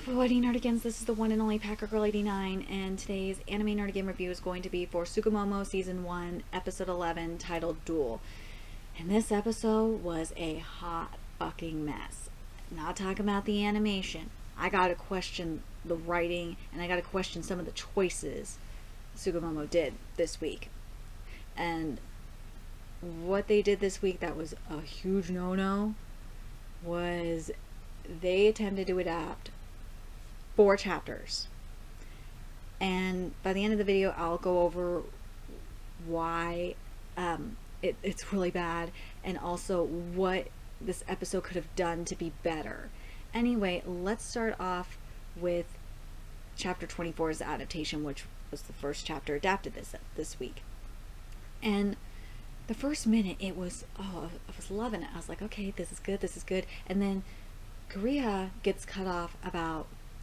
What Nerdigans, this is the one and only Packer Girl 89, and today's anime Nerdigan review is going to be for Tsugumomo Season 1, Episode 11, titled Duel. And this episode was a hot fucking mess. Not talking about the animation. I gotta question the writing, and I gotta question some of the choices Tsugumomo did this week. And what they did this week that was a huge no-no was they attempted to adapt 4 chapters, and by the end of the video I'll go over why it's really bad, and also what this episode could have done to be better. Anyway, let's start off with chapter 24's adaptation, which was the first chapter adapted this week. And the first minute I was loving it. I was like, okay, this is good. And then KAZUYA gets cut off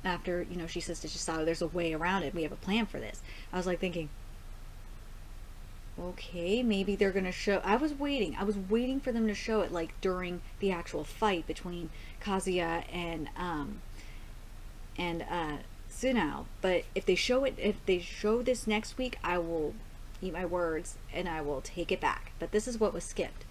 after, she says to Chisato, there's a way around it. We have a plan for this. I was like thinking, okay, maybe they're going to show. I was waiting for them to show it, like, during the actual fight between KAZUYA and SUNAO. But if they show this next week, I will eat my words and I will take it back. But this is what was skipped.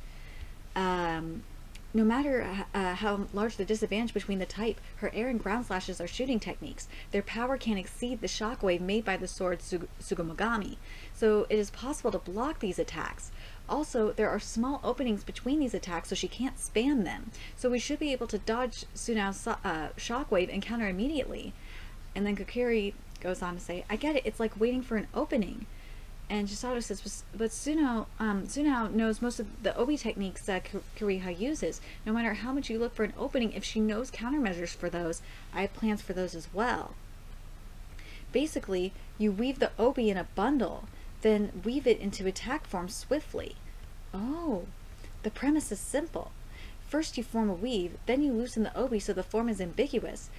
No matter how large the disadvantage between the type, her air and ground slashes are shooting techniques. Their power can exceed the shockwave made by the sword Tsugumomo, so it is possible to block these attacks. Also, there are small openings between these attacks, so she can't spam them. So we should be able to dodge Sunao's shockwave and counter immediately. And then Kokiri goes on to say, I get it, it's like waiting for an opening. And Chisato says, but SUNAO knows most of the obi techniques that KAZUYA uses. No matter how much you look for an opening, if she knows countermeasures for those, I have plans for those as well. Basically, you weave the obi in a bundle, then weave it into attack form swiftly. Oh, the premise is simple. First you form a weave, then you loosen the obi so the form is ambiguous.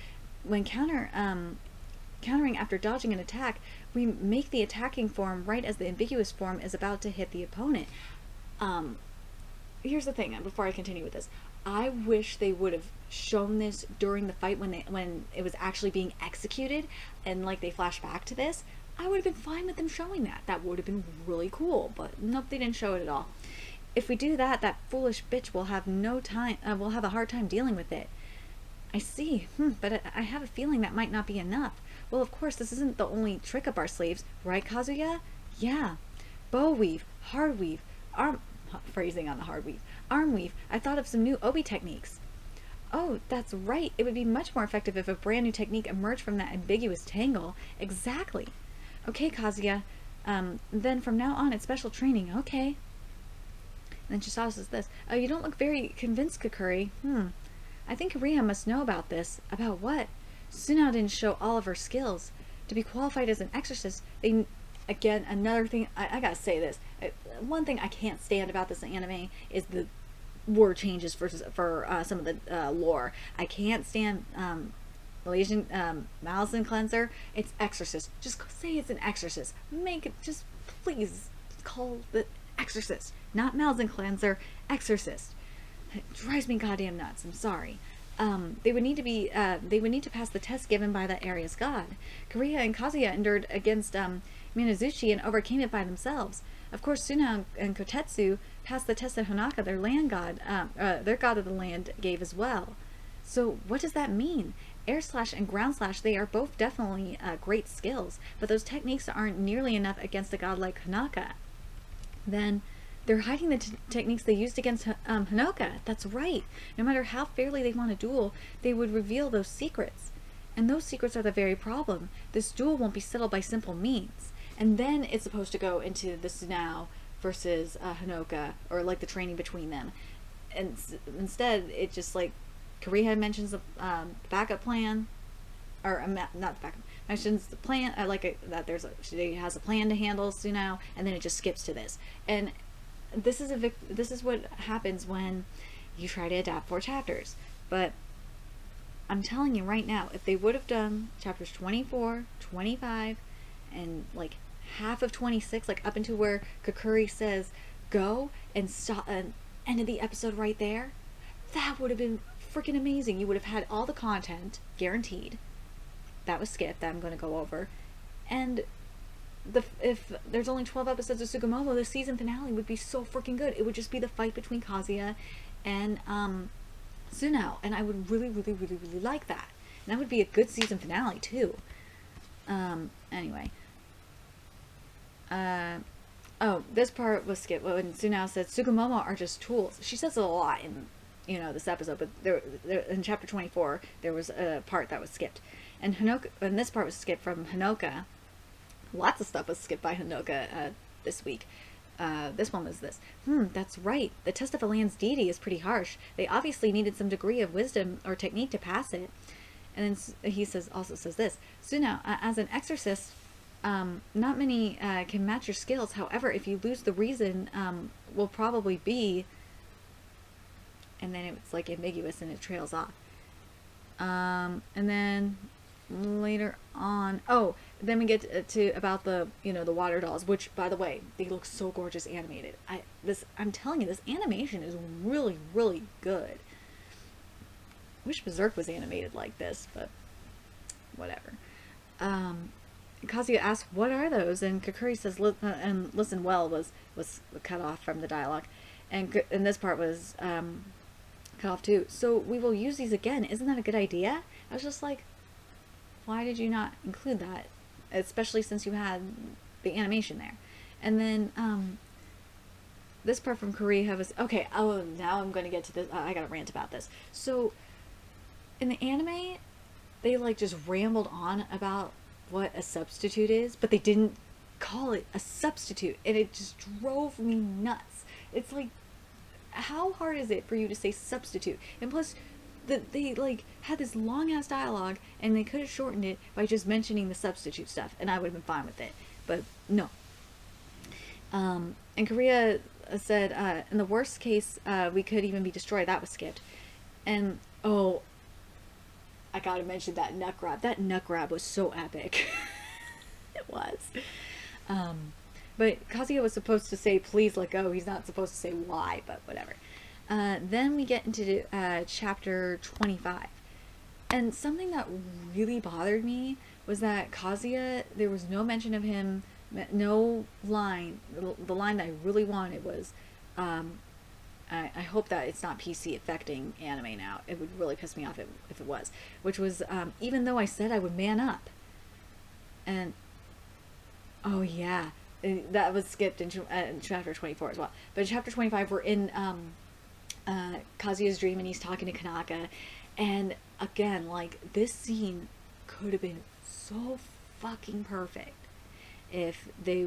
When countering after dodging an attack, we make the attacking form right as the ambiguous form is about to hit the opponent. Here's the thing, before I continue with this, I wish they would have shown this during the fight when it was actually being executed, and like they flash back to this. I would have been fine with them showing that. That would have been really cool, but nope, they didn't show it at all. If we do that, that foolish bitch will have will have a hard time dealing with it. I see, but I have a feeling that might not be enough. Well, of course, this isn't the only trick up our sleeves, right, KAZUYA? Yeah. Bow weave, hard weave, phrasing on the hard weave, arm weave. I thought of some new obi techniques. Oh, that's right. It would be much more effective if a brand new technique emerged from that ambiguous tangle. Exactly. Okay, KAZUYA. Then from now on, it's special training. Okay. And then Chisato says this. Oh, you don't look very convinced, Kokiri. I think KAZUYA must know about this. About what? SUNAO didn't show all of her skills. To be qualified as an exorcist, again, another thing, I gotta say this. One thing I can't stand about this anime is the word changes for some of the lore. I can't stand Malaysian Malison Cleanser. It's exorcist. Just say it's an exorcist. Make it, just please call the exorcist. Not Malison Cleanser, exorcist. It drives me goddamn nuts. I'm sorry. They would need to pass the test given by the area's god. KAZUYA and KAZUYA endured against Minazuchi and overcame it by themselves. Of course, SUNAO and Kotetsu passed the test that Hanaka, their land god, their god of the land, gave as well. So what does that mean? Air slash and ground slash, they are both definitely great skills, but those techniques aren't nearly enough against a god like Hanaka. Then they're hiding the techniques they used against Hanoka. That's right. No matter how fairly they want to duel, they would reveal those secrets. And those secrets are the very problem. This duel won't be settled by simple means. And then it's supposed to go into the SUNAO versus Hanoka, or like the training between them. And instead, it just like, KAZUYA mentions the backup plan, or not the backup, mentions the plan, that she has a plan to handle SUNAO, and then it just skips to this. And this is what happens when you try to adapt 4 chapters. But I'm telling you right now, if they would have done chapters 24, 25, and like half of 26, like up into where Kokiri says go, and stop and ended the episode right there, that would have been freaking amazing. You would have had all the content guaranteed, that was skipped, that I'm going to go over. And if there's only 12 episodes of Tsugumomo, the season finale would be so freaking good. It would just be the fight between Kazuya and SUNAO, and I would really, really, really, really like that. And that would be a good season finale too. Anyway. Oh, this part was skipped when SUNAO said Tsugumomo are just tools. She says it a lot in, this episode, but there in chapter 24 there was a part that was skipped, and Hanoka, and this part was skipped from Hanoka. Lots of stuff was skipped by Hanoka this week. This one was this. That's right. The test of a land's deity is pretty harsh. They obviously needed some degree of wisdom or technique to pass it. And then he also says this. SUNAO, as an exorcist, not many can match your skills. However, if you lose the reason, will probably be... And then it's like ambiguous and it trails off. And then later on... Oh, then we get to about the, the water dolls, which, by the way, they look so gorgeous animated. I'm telling you, this animation is really, really good. I wish Berserk was animated like this, but whatever. Kazuya asks, what are those? And Kakuri says, and listen well was cut off from the dialogue. And this part was cut off too. So we will use these again. Isn't that a good idea? I was just like, why did you not include that? Especially since you had the animation there. And then this part from Korea was... Okay, oh, now I'm going to get to this. I got to rant about this. So in the anime, they like just rambled on about what a substitute is, but they didn't call it a substitute, and it just drove me nuts. It's like, how hard is it for you to say substitute? And plus, they like had this long ass dialogue, and they could have shortened it by just mentioning the substitute stuff, and I would have been fine with it. But no. And Korea said, in the worst case, we could even be destroyed. That was skipped. And oh, I gotta mention that nut grab. That nut grab was so epic. It was. But Kazuya was supposed to say, please let go. He's not supposed to say why, but whatever. Then we get into chapter 25. And something that really bothered me was that Kazuya, there was no mention of him, no line. The line that I really wanted was, I hope that it's not PC affecting anime now. It would really piss me off if it was. Which was, even though I said I would man up. And, oh yeah, that was skipped in chapter 24 as well. But in chapter 25, we're in Kazuya's dream, and he's talking to Kanaka. And again, like, this scene could have been so fucking perfect if they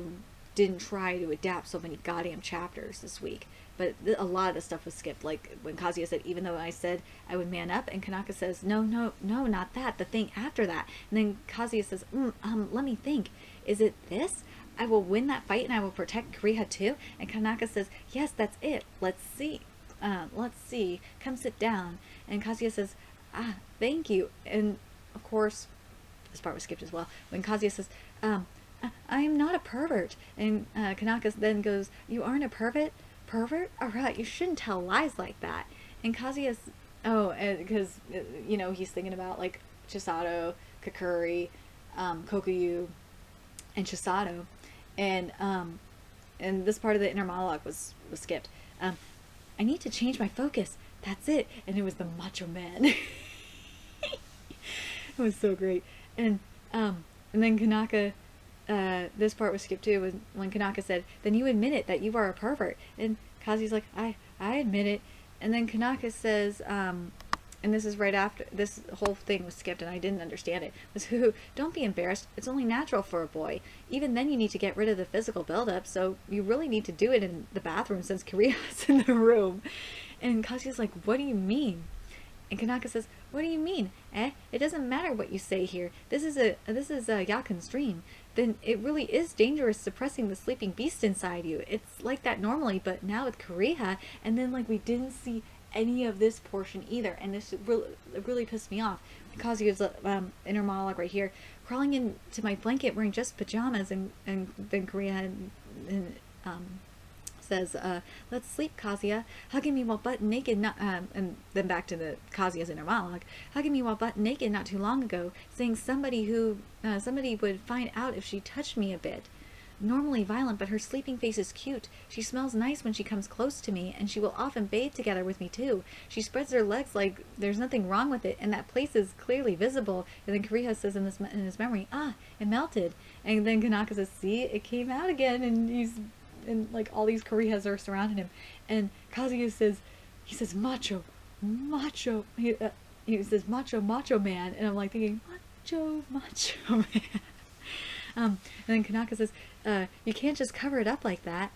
didn't try to adapt so many goddamn chapters this week. But a lot of the stuff was skipped. Like when Kazuya said, even though I said I would man up, and Kanaka says, no, not that, the thing after that. And then Kazuya says, let me think. Is it this? I will win that fight and I will protect Korea too? And Kanaka says, yes, that's it. Let's see. Come sit down. And Kazuya says, thank you. And of course, this part was skipped as well. When Kazuya says, I am not a pervert. And Kanaka then goes, you aren't a pervert? Alright, you shouldn't tell lies like that. And Kazuya's, because, he's thinking about, like, Chisato, Kakuri, Kokuyu, and Chisato. And this part of the inner monologue was skipped. I need to change my focus. That's it. And it was the Macho Man. It was so great. And then Kanaka... this part was skipped too, when Kanaka said, then you admit it, that you are a pervert. And Kazuya's like, I admit it. And then Kanaka says, and this is right after, this whole thing was skipped and I didn't understand it, was, don't be embarrassed, it's only natural for a boy. Even then you need to get rid of the physical buildup, so you really need to do it in the bathroom since Korea's in the room. And Kazuya's like, what do you mean? And Kanaka says, what do you mean? It doesn't matter what you say here. This is a Yakun's dream. Then it really is dangerous suppressing the sleeping beast inside you. It's like that normally, but now with Korea, and then like we didn't see any of this portion either, and this really pissed me off. Kazuya's inner monologue right here, crawling into my blanket wearing just pajamas, and then Korea and says, let's sleep, Kazuya. Hugging me while butt naked, and then back to the Kazuya's inner monologue. Hugging me while butt naked not too long ago, saying somebody would find out if she touched me a bit. Normally violent, but her sleeping face is cute. She smells nice when she comes close to me, and she will often bathe together with me too. She spreads her legs like there's nothing wrong with it, and that place is clearly visible. And then Kariha says in his memory, it melted. And then Kanaka says, see, it came out again, and like all these Karihas are surrounding him. And Kazuya says, macho, macho. He says, macho, macho man. And I'm like thinking, macho, macho man. And then Kanaka says, you can't just cover it up like that.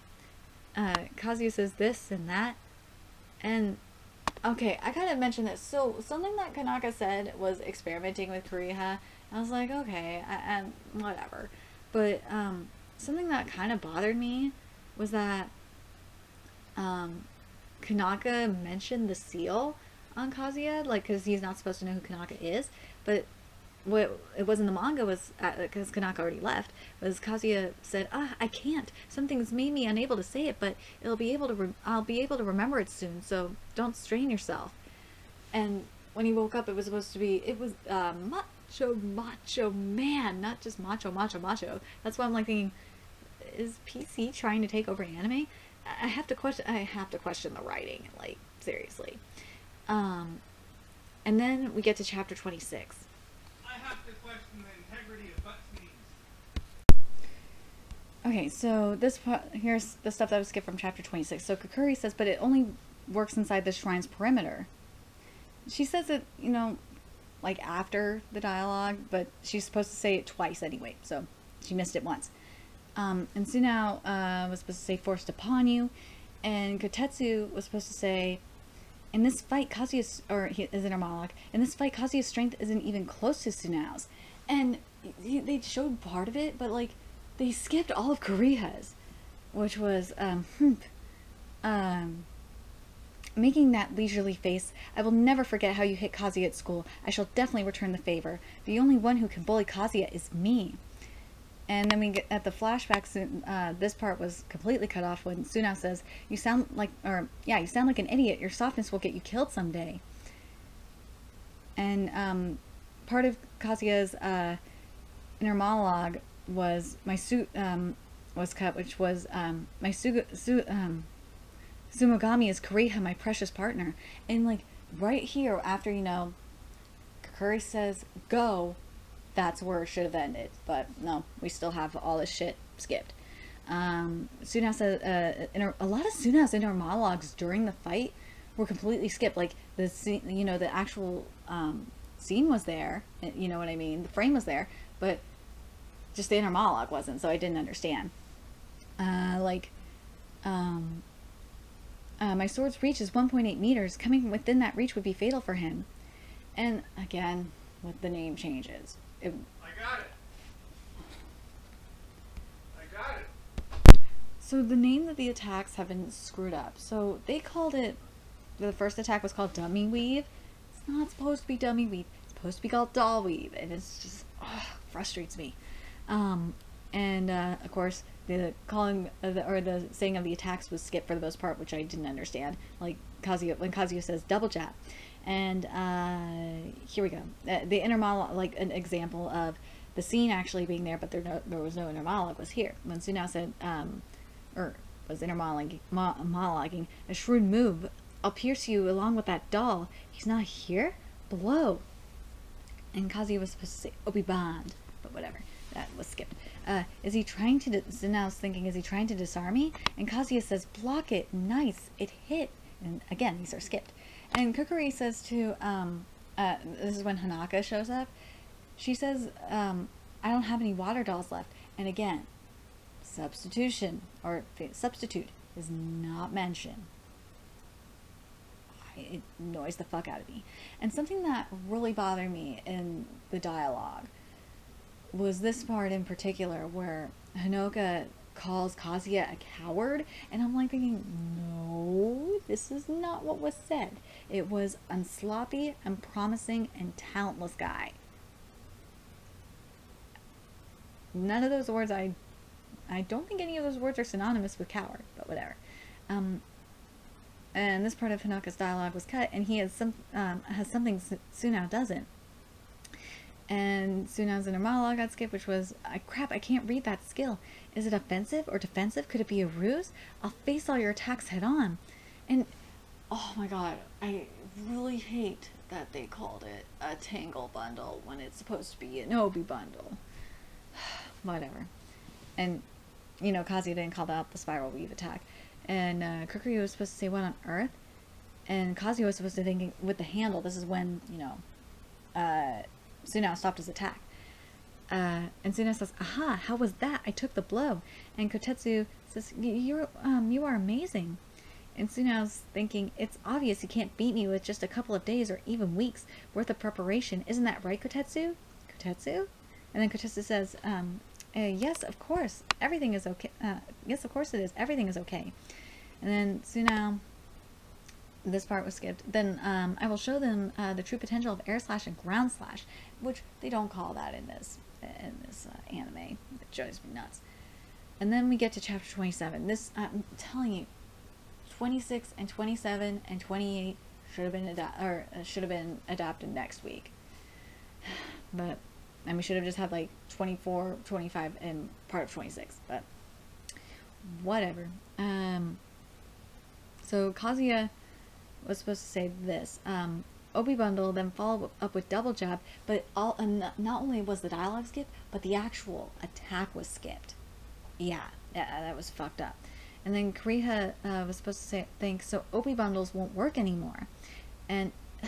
Kazuya says this and that. And, okay, I kind of mentioned this. So, something that Kanaka said was experimenting with Kariha. I was like, okay, whatever. But, something that kind of bothered me was that, Kanaka mentioned the seal on Kazuya, like, because he's not supposed to know who Kanaka is, but what it was in the manga was, because Kanaka already left, was Kazuya said, I can't. Something's made me unable to say it, but I'll be able to remember it soon, so don't strain yourself. And when he woke up, it was macho man, not just macho. That's why I'm like thinking, is PC trying to take over anime? I have to question the writing, like, seriously. And then we get to chapter 26. I have to question the integrity of butt scenes. Okay, so this part, here's the stuff that was skipped from chapter 26. So Kakuri says, but it only works inside the shrine's perimeter. She says it, like after the dialogue, but she's supposed to say it twice anyway, so she missed it once. And SUNAO was supposed to say forced upon you, and Kotetsu was supposed to say, in this fight, Kazuya's inner monologue, in this fight, Kazuya's strength isn't even close to SUNAO's. And they showed part of it, but, like, they skipped all of Kariha's, which was, making that leisurely face. I will never forget how you hit Kazuya at school. I shall definitely return the favor. The only one who can bully Kazuya is me. And then we get at the flashbacks. This part was completely cut off when SUNAO says, "You sound like an idiot. Your softness will get you killed someday." And part of Kazuya's inner monologue was was cut, which was my Sumogami is Kariha, my precious partner. And like right here, after Kakuri says go. That's where it should have ended, but no, we still have all this shit skipped. SUNAO says, a lot of SUNAO's inner monologues during the fight were completely skipped. Like the scene, the actual scene was there. You know what I mean? The frame was there, but just the inner monologue wasn't. So I didn't understand. My sword's reach is 1.8 meters. Coming within that reach would be fatal for him. And again, with the name changes. I got it. So the name of the attacks have been screwed up. So they called it, the first attack was called Dummy Weave. It's not supposed to be Dummy Weave. It's supposed to be called Doll Weave. And it's just, frustrates me. Of course, the calling, the saying of the attacks was skipped for the most part, which I didn't understand. Like when Kazuya says double jab. And here we go. The inner monologue, like an example of the scene actually being there, but there was no inner monologue, was here. When SUNAO said, was inner monologuing, a shrewd move. I'll pierce you along with that doll. He's not here? Below. And Kazuya was supposed to say, Obi-Band. But whatever. That was skipped. Is he trying to, SUNAO's thinking, is he trying to disarm me? And Kazuya says, block it. Nice. It hit. And again, these are skipped. And Kukuri says to, this is when Hanaka shows up, she says, I don't have any water dolls left. And again, substitute is not mentioned. It annoys the fuck out of me. And something that really bothered me in the dialogue was this part in particular where Hanoka calls Kazuya a coward, and I'm like thinking, no, this is not what was said. It was unsloppy, unpromising, and talentless guy. None of those words, I don't think any of those words are synonymous with coward, but whatever. And this part of Hanaka's dialogue was cut, and he has something Tsunao doesn't. And Tsunao's inner monologue got skipped, which was, crap, I can't read that skill. Is it offensive or defensive? Could it be a ruse? I'll face all your attacks head on. And, oh my god, I really hate that they called it a Tangle bundle when it's supposed to be an Obi bundle. Whatever. And, KAZUYA didn't call that the spiral weave attack. And Kukuri was supposed to say, what on earth? And KAZUYA was supposed to think with the handle, this is when, Tsunao stopped his attack. And Tsunao says, aha, how was that? I took the blow. And Kotetsu says, you are amazing. And Tsunao's thinking, it's obvious you can't beat me with just a couple of days or even weeks worth of preparation. Isn't that right, Kotetsu? Kotetsu? And then Kotetsu says, yes, of course. Everything is okay. Yes, of course it is. Everything is okay. And then Tsunao, this part was skipped. Then I will show them the true potential of air slash and ground slash, which they don't call that in this anime. It drives me nuts. And then we get to chapter 27. This, I'm telling you, 26 and 27 and 28 should have been adapted next week. But and we should have just had like 24, 25, and part of 26. But whatever. So KAZUYA was supposed to say this. Obi bundle, then follow up with double jab, but not only was the dialogue skipped, but the actual attack was skipped. Yeah, that was fucked up. And then Kuriha was supposed to say things, so Obi bundles won't work anymore. And I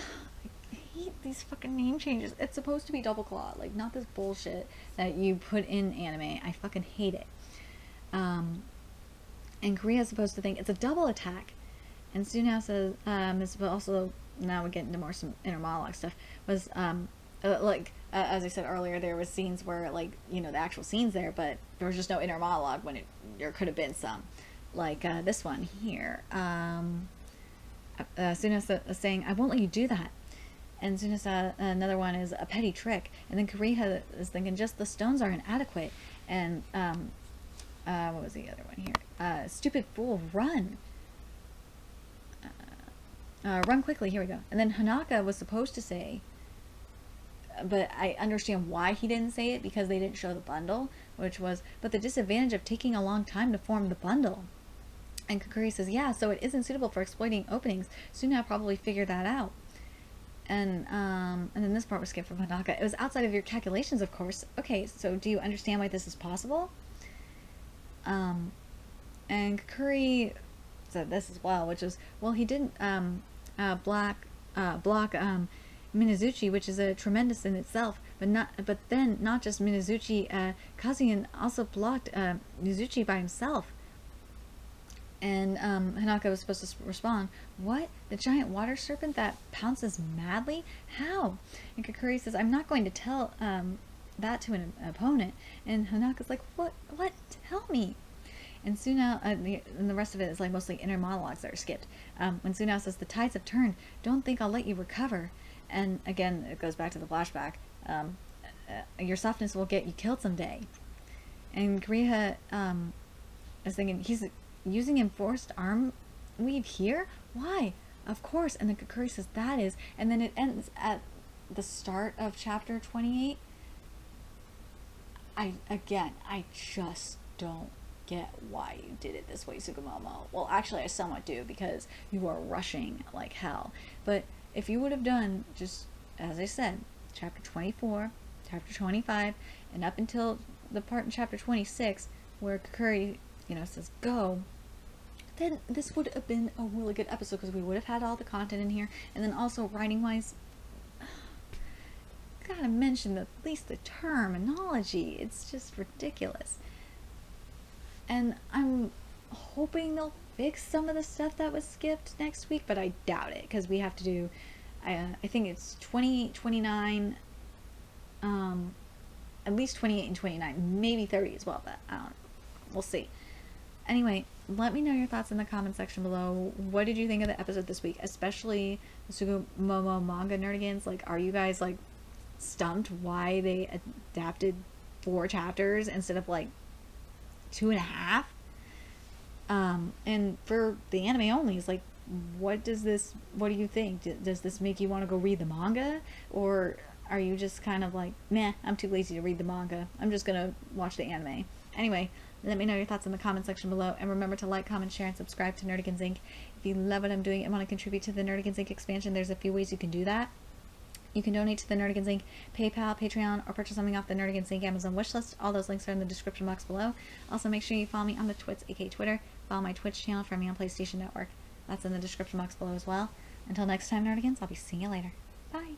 hate these fucking name changes. It's supposed to be double claw, like not this bullshit that you put in anime. I fucking hate it. And Kuriha's supposed to think it's a double attack. And Tsunao says, is also, now we get into more some inner monologue stuff, was, as I said earlier, there was scenes where, like, the actual scenes there, but there was just no inner monologue when there could have been some. Like, this one here. Tsunao saying, I won't let you do that. And Tsunao another one is a petty trick. And then Kuriha is thinking, just the stones are inadequate. And, what was the other one here? Stupid fool, run. Run quickly, here we go. And then Hanaka was supposed to say, but I understand why he didn't say it, because they didn't show the bundle, which was, but the disadvantage of taking a long time to form the bundle. And Kukuri says, yeah, so it isn't suitable for exploiting openings. Tsunao probably figured that out. And then this part was skipped from Hanaka. It was outside of your calculations, of course. Okay, so do you understand why this is possible? And Kukuri said this as well, which is, well, he didn't block Minazuchi, which is a tremendous in itself, but then not just Minazuchi, KAZUYA also blocked Mizuchi by himself. And Hanaka was supposed to respond, what? The giant water serpent that pounces madly? How? And Kukuri says, I'm not going to tell that to an opponent. And Hanaka's like, what? Tell me. And Tsunao, and the rest of it is like mostly inner monologues that are skipped. When Tsunao says, the tides have turned, don't think I'll let you recover. And again, it goes back to the flashback. Your softness will get you killed someday. And Kuriha is thinking, he's using enforced arm weave here? Why? Of course. And then Kukuri says, that is. And then it ends at the start of chapter 28. I just don't get why you did it this way, Tsugumomo. Well, actually, I somewhat do, because you are rushing like hell. But if you would have done, just as I said, chapter 24, chapter 25, and up until the part in chapter 26 where Kukuri, says go, then this would have been a really good episode, because we would have had all the content in here. And then also, writing-wise, gotta mention at least the terminology. It's just ridiculous. And I'm hoping they'll fix some of the stuff that was skipped next week, but I doubt it, because we have to do, I think it's 28, 29, at least 28 and 29, maybe 30 as well, but I don't know. We'll see. Anyway, let me know your thoughts in the comment section below. What did you think of the episode this week, especially the Tsugumomo manga nerdigans? Like, are you guys, like, stumped why they adapted 4 chapters instead of, like, 2.5? And for the anime onlys, like, what do you think? Does this make you want to go read the manga? Or are you just kind of like, meh, I'm too lazy to read the manga. I'm just gonna watch the anime. Anyway, let me know your thoughts in the comment section below. And remember to like, comment, share, and subscribe to Nerdigans Inc. If you love what I'm doing and want to contribute to the Nerdigans Inc. expansion, there's a few ways you can do that. You can donate to the Nerdigans Inc. PayPal, Patreon, or purchase something off the Nerdigans Inc. Amazon wishlist. All those links are in the description box below. Also, make sure you follow me on the Twits, aka Twitter. Follow my Twitch channel for me on PlayStation Network. That's in the description box below as well. Until next time, Nerdigans, I'll be seeing you later. Bye.